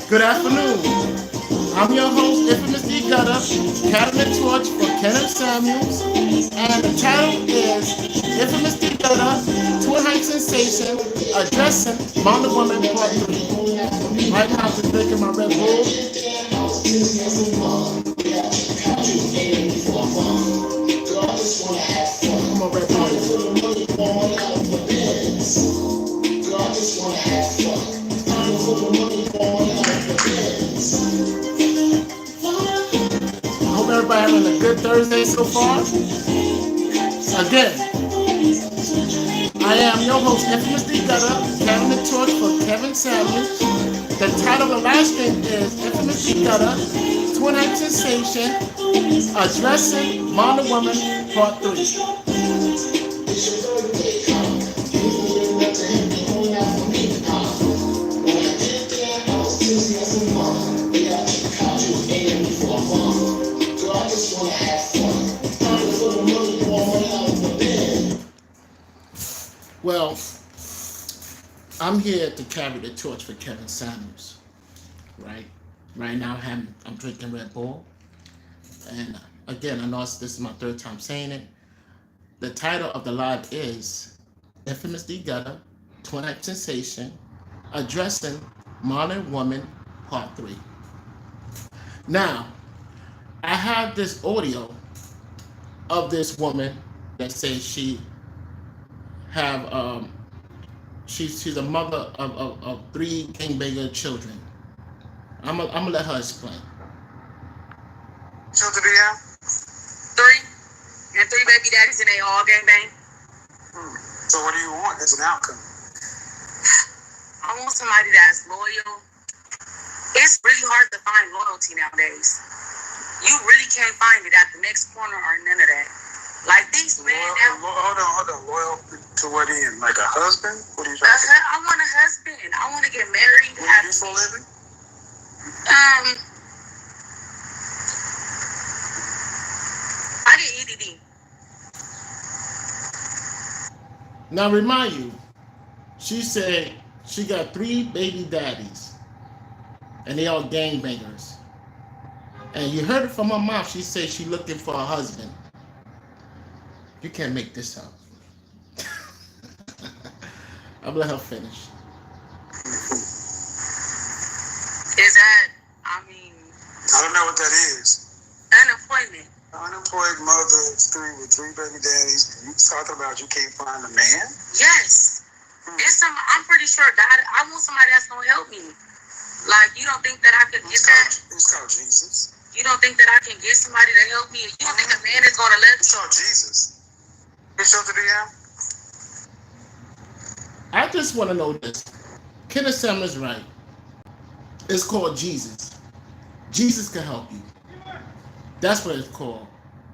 Good afternoon. I'm your host, Infamous D Gutter, carrying the torch for Kenneth Samuels, and the title is Infamous D Gutter, Twin Heights Sensation, Addressing Modern Woman Part 3. Right now, I'm just drinking my Red Bull. Come on, Red Bull. I hope everybody having a good Thursday so far. Again, I am your host, Infamous D Gutter, carrying the torch for Kevin Samuels. The title of the live stream is Infamous D Gutter, Twin Heights Sensation, Addressing Modern Woman Part 3. Well, I'm here to carry the torch for Kevin Samuels, right? Right now, I'm drinking Red Bull, and again, I know this is my third time saying it. The title of the live is Infamous D Gutter, Twin Heights Sensation, Addressing Modern Woman Part 3. Now, I have this audio of this woman that says she's a mother of three gangbanger children. I'm gonna let her explain. Children do you have? Three. And three baby daddies and they all gangbang. So what do you want as an outcome? I want somebody that's loyal. It's really hard to find loyalty nowadays. You really can't find it at the next corner or none of that. Like these men now. Hold on. Loyal to what end? Like a husband? What are you trying to say? I want a husband. I want to get married. What do you do for a living? I get EDD. Now remind you, she said she got three baby daddies, and they all gangbangers. And you heard it from her mouth. She said she looking for a husband. You can't make this up. I'll let her finish. Is that, I don't know what that is. Unemployment. Unemployed mother with three baby daddies. You talking about you can't find a man? Yes. I'm pretty sure God, I want somebody that's going to help me. Like, you don't think that I could get that? It's called Jesus. You don't think that I can get somebody to help me? You don't think a man is going to let me? It's called Jesus. Which shelter do you have? I just want to know this. Kenneth Samuels is right. It's called Jesus. Jesus can help you. That's what it's called.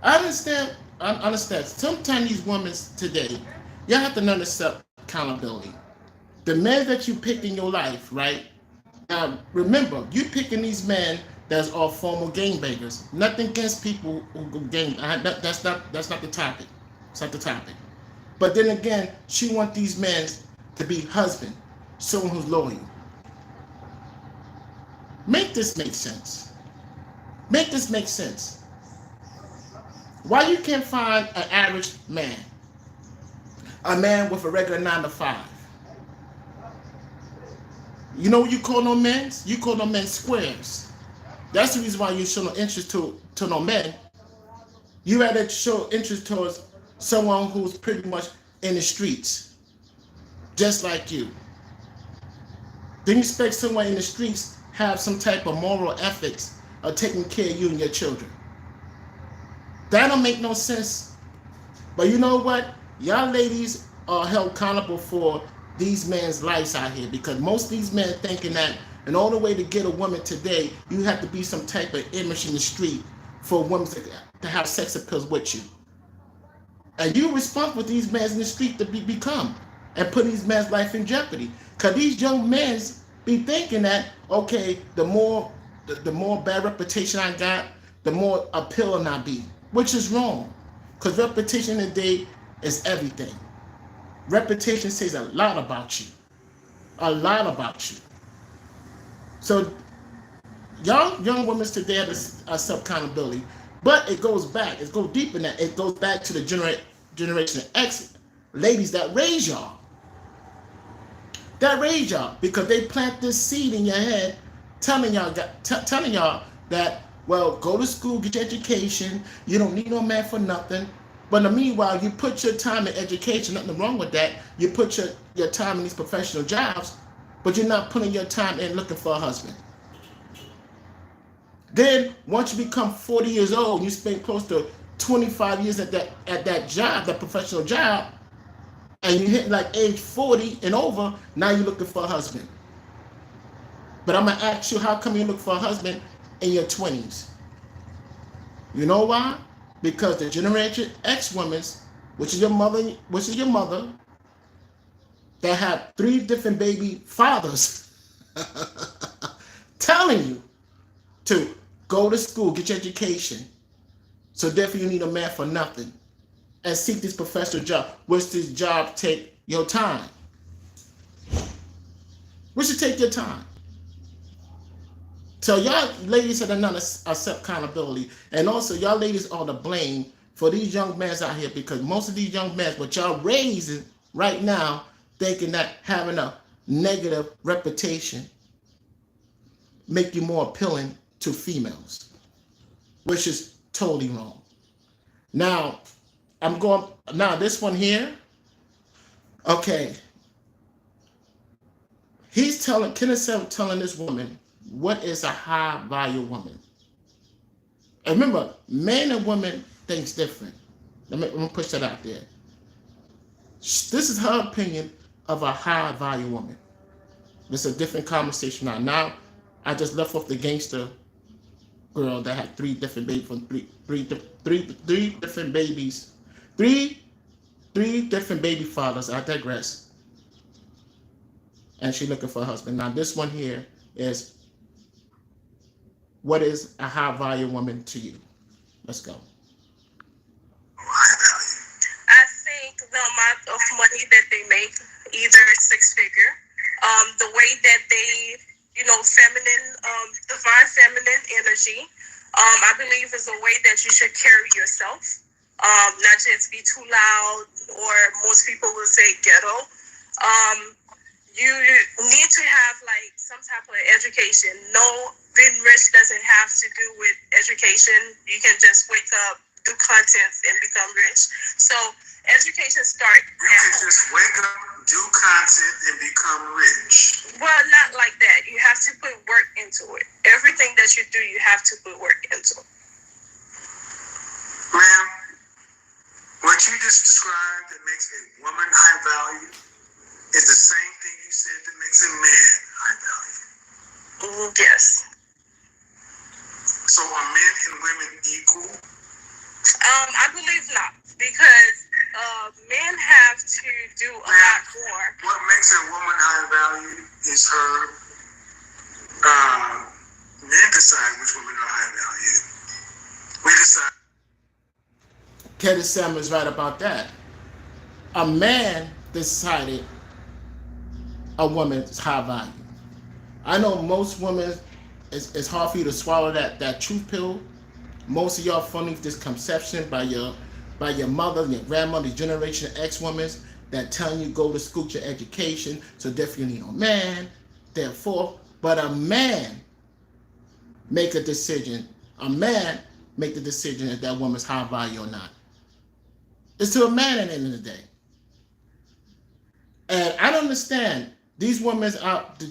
I understand. Sometimes these women today, you have to learn to accept accountability. The men that you pick in your life, right? Now, remember, you picking these men that's all former gangbangers. Nothing against people who go gang. That's not the topic. It's not the topic. But then again, she wants these men to be husband, someone who's loyal. Make this make sense. Make this make sense. Why you can't find an average man? A man with a regular 9 to 5. You know what you call no men? You call no men squares. That's the reason why you show no interest to no men. You rather show interest towards someone who's pretty much in the streets, just like you. Then you expect someone in the streets have some type of moral ethics of taking care of you and your children. That don't make no sense. But you know what? Y'all ladies are held accountable for these men's lives out here, because most of these men thinking that in order way to get a woman today, you have to be some type of image in the street for women to have sex appeals with you. And you're responsible for these men in the street to become and put these men's life in jeopardy. Because these young men be thinking that, okay, the more bad reputation I got, the more appealing I be, which is wrong. Because reputation today is everything. Reputation says a lot about you. A lot about you. So young women today have a self-accountability, but it goes back. It goes deep in that. It goes back to the generation X ladies that raised y'all because they plant this seed in your head, telling y'all that, well, go to school, get your education. You don't need no man for nothing. But in the meanwhile, you put your time in education. Nothing wrong with that. You put your time in these professional jobs, but you're not putting your time in looking for a husband. Then once you become 40 years old, you spend close to 25 years at that job, that professional job, and you hit like age 40 and over, now you're looking for a husband. But I'm gonna ask you, how come you look for a husband in your 20s? You know why? Because the Generation X women, which is your mother, that have 3 different baby fathers, telling you to go to school, get your education. So therefore you need a man for nothing. And seek this professional job, which this job take your time. Which should take your time. So y'all ladies have not accept accountability. And also y'all ladies are to blame for these young men out here, because most of these young men, what y'all raising right now, thinking that having a negative reputation make you more appealing to females, which is totally wrong. Now this one here, okay. Kenneth telling this woman what is a high value woman. And remember, men and women thinks different. Let me push that out there. This is her opinion of a high value woman. This is a different conversation now. Now, I just left off the gangster girl that had 3 different babies from three different babies, three different baby fathers. I digress. And she looking for a husband. Now, this one here is, what is a high value woman to you? Let's go. I think the amount of money that they make, either 6-figure, the way that they, divine feminine energy, I believe is a way that you should carry yourself. Not just be too loud, or most people will say ghetto. You need to have like some type of education. No, being rich doesn't have to do with education. You can just wake up, do content, and become rich. So education start. You can just wake up, do content, and become rich. Well, not like that. You have to put work into it. Everything that you do, you have to put work into it. Ma'am, what you just described that makes a woman high value is the same thing you said that makes a man high value. Yes. So are men and women equal? I believe not, because men have to do a lot more. What makes a woman high value is her. Men decide which women are high value. We decide. Kelly Sam is right about that. A man decided a woman is high value. I know most women, it's hard for you to swallow that truth pill. Most of y'all funny this conception by your mother, your grandmother, Generation X women that telling you go to school, get your education, so therefore you need a man. Therefore, but a man make a decision. A man make the decision if that woman's high value or not. It's to a man at the end of the day. And I don't understand these women out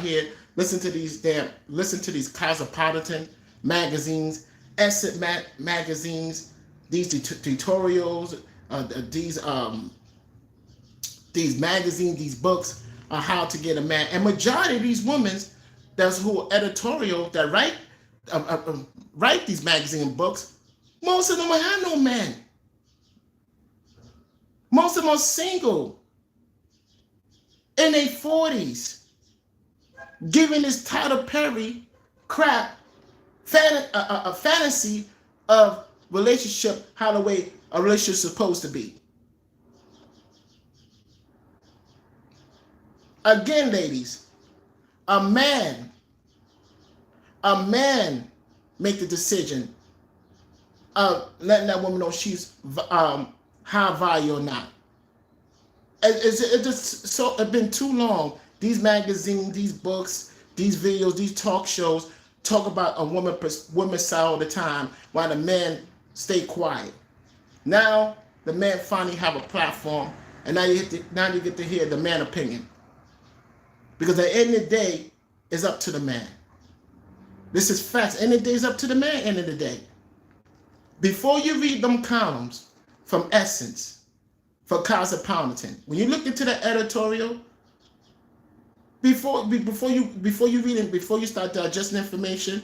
here listen to these cosmopolitan magazines, asset magazines, these tutorials, these magazines, these books on how to get a man. And majority of these women, that's who editorial that write these magazine books, most of them don't have no man. Most of them are single in their 40s, giving this Tyler Perry crap a fantasy of relationship, how the way a relationship is supposed to be. Again, ladies, a man a man make the decision of letting that woman know she's high value or not. It's been too long. These magazines, these books, these videos, these talk shows talk about a woman's side all the time, while the men stay quiet. Now the man finally have a platform, and now you get to hear the man opinion. Because at the end of the day, it's up to the man. This is facts. End of the day, it's up to the man. End of the day. Before you read them columns from Essence, for Cosmopolitan, when you look into the editorial, before you read it, before you start digesting information,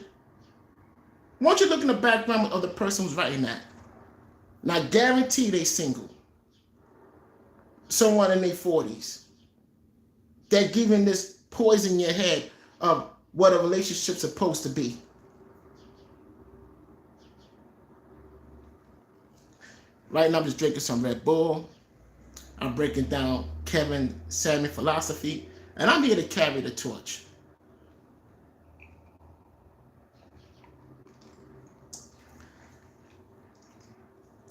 why don't you look in the background of the person who's writing that? Now, guarantee they single. Someone in their 40s. They're giving this poison in your head of what a relationship's supposed to be. Right now, I'm just drinking some Red Bull. I'm breaking down Kevin Samuel philosophy, and I'm here to carry the torch.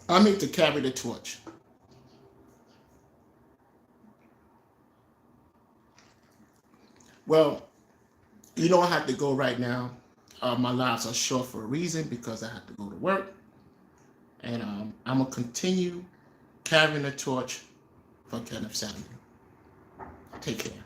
I'm here to carry the torch. Well, you don't have to go right now. My lives are short for a reason, because I have to go to work. And I'm going to continue carrying the torch for Kenneth Samuel. Take care.